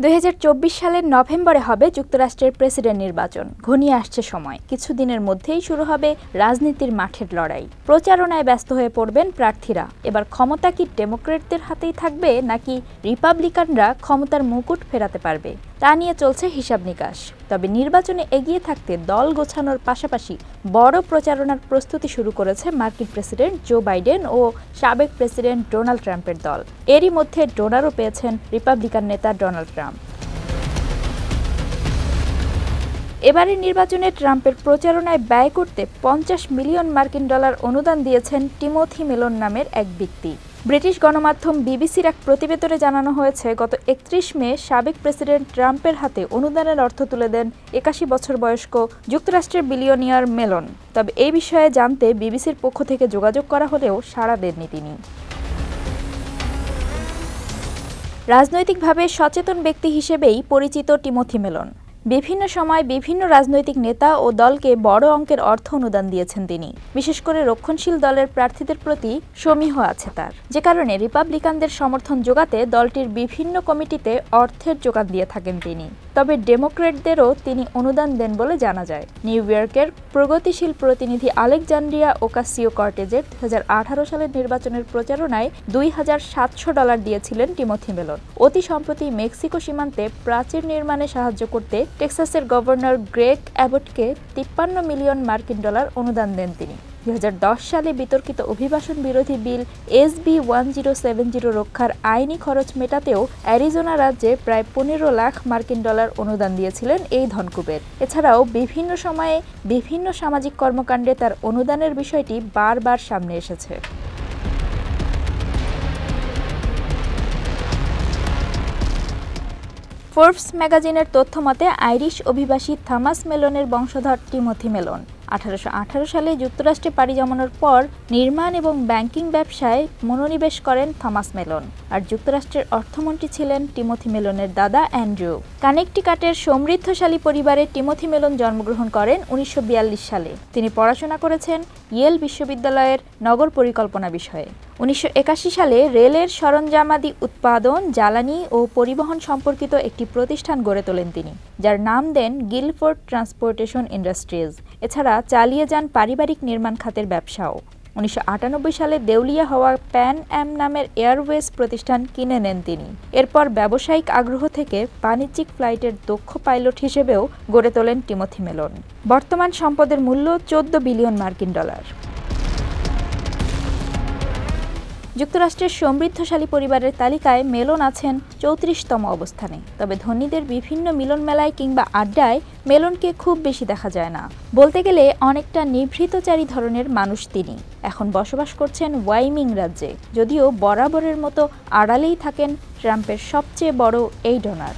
2024 সালের নভেম্বরে হবে যুক্তরাষ্ট্রের প্রেসিডেন্ট নির্বাচন। ঘনিয়ে আসছে সময়, কিছুদিনের মধ্যেই শুরু হবে রাজনীতির মাঠের লড়াই। প্রচারণায় ব্যস্ত হয়ে পড়বেন প্রার্থীরা। এবার ক্ষমতা কি ডেমোক্র্যাটদের হাতেই থাকবে, নাকি রিপাবলিকানরা ক্ষমতার মুকুট ফেরাতে পারবে, তা নিয়ে চলছে হিসাব নিকাশ। তবে নির্বাচনে এগিয়ে থাকতে দল গোছানোর পাশাপাশি বড় প্রচারণার প্রস্তুতি শুরু করেছে মার্কিন প্রেসিডেন্ট জো বাইডেন ও সাবেক প্রেসিডেন্ট ডোনাল্ড ট্রাম্পের দল। এরই মধ্যে ডোনারও পেয়েছেন রিপাবলিকান নেতা ডোনাল্ড ট্রাম্প। এবারের নির্বাচনে ট্রাম্পের প্রচারণায় ব্যয় করতে $50 মিলিয়ন অনুদান দিয়েছেন টিমোথি মেলন নামের এক ব্যক্তি। ব্রিটিশ গণমাধ্যম বিবিসির এক প্রতিবেদনে জানানো হয়েছে, গত 31 মে সাবেক প্রেসিডেন্ট ট্রাম্পের হাতে অনুদানের অর্থ তুলে দেন 81 বছর বয়স্ক যুক্তরাষ্ট্রের বিলিয়নিয়ার মেলন। তবে এই বিষয়ে জানতে বিবিসির পক্ষ থেকে যোগাযোগ করা হলেও সাড়া দেননি তিনি। রাজনৈতিকভাবে সচেতন ব্যক্তি হিসেবেই পরিচিত টিমোথি মেলন। বিভিন্ন সময় বিভিন্ন রাজনৈতিক নেতা ও দলকে বড় অঙ্কের অর্থ অনুদান দিয়েছেন তিনি। বিশেষ করে রক্ষণশীল দলের প্রার্থীদের প্রতি সমীহ আছে তার, যে কারণে রিপাবলিকানদের সমর্থন জোগাতে দলটির বিভিন্ন কমিটিতে অর্থের যোগান দিয়ে থাকেন তিনি। তবে ডেমোক্র্যাটদেরও তিনি অনুদান দেন বলে জানা যায়। নিউ ইয়র্কের প্রগতিশীল প্রতিনিধি আলেকজান্দ্রিয়া ওকাসিও-কর্টেজের 2018 সালের নির্বাচনের প্রচারণায় $2,700 দিয়েছিলেন টিমোথি মেলন। অতি সম্প্রতি মেক্সিকো সীমান্তে প্রাচীর নির্মাণে সাহায্য করতে টেক্সাসের গভর্নর গ্রেগ অ্যাবটকে $53 মিলিয়ন অনুদান দেন তিনি। 2010 সালে বিতর্কিত অভিবাসন বিরোধী বিল SB 1070 রক্ষার আইনি খরচ মেটাতেও অ্যারিজোনা রাজ্যে প্রায় $15 লাখ অনুদান দিয়েছিলেন এই ধনকুবের। এছাড়াও বিভিন্ন সময়ে বিভিন্ন সামাজিক কর্মকাণ্ডে তার অনুদানের বিষয়টি বারবার সামনে এসেছে। ফোর্বস ম্যাগাজিনের তথ্যমতে আইরিশ অভিবাসী থমাস মেলনের বংশধর টিমোথি মেলন 1818 সালে যুক্তরাষ্ট্রে পাড়ি জমানোর পর নির্মাণ এবং ব্যাংকিং ব্যবসায় মনোনিবেশ করেন থমাস মেলন। আর যুক্তরাষ্ট্রের অর্থমন্ত্রী ছিলেন টিমোথি মেলনের দাদা অ্যান্ড্রু। কানেকটিকাটের সমৃদ্ধশালী পরিবারে টিমোথি মেলন জন্মগ্রহণ করেন 1942 সালে। তিনি পড়াশোনা করেছেন ইয়েল বিশ্ববিদ্যালয়ের নগর পরিকল্পনা বিষয়ে। 1981 সালে রেলের সরঞ্জামাদি উৎপাদন, জ্বালানি ও পরিবহন সম্পর্কিত একটি প্রতিষ্ঠান গড়ে তোলেন তিনি, যার নাম দেন গিলফোর্ড ট্রান্সপোর্টেশন ইন্ডাস্ট্রিজ। এছাড়া চালিয়ে যান পারিবারিক নির্মাণ খাতের ব্যবসাও। 1998 সালে দেউলিয়া হওয়া প্যান অ্যাম নামের এয়ারওয়েজ প্রতিষ্ঠান কিনে নেন তিনি। এরপর ব্যবসায়িক আগ্রহ থেকে বাণিজ্যিক ফ্লাইটের দক্ষ পাইলট হিসেবেও গড়ে তোলেন টিমোথি মেলন। বর্তমান সম্পদের মূল্য $14 বিলিয়ন। যুক্তরাষ্ট্রের সমৃদ্ধশালী পরিবারের তালিকায় মেলন আছেন 34তম অবস্থানে। তবে ধনীদের বিভিন্ন মিলন মেলায় কিংবা আড্ডায় মেলনকে খুব বেশি দেখা যায় না। বলতে গেলে অনেকটা নিভৃতচারী ধরনের মানুষ তিনি। এখন বসবাস করছেন ওয়াইমিং রাজ্যে, যদিও বরাবরের মতো আড়ালেই থাকেন ট্রাম্পের সবচেয়ে বড় এই ডোনার।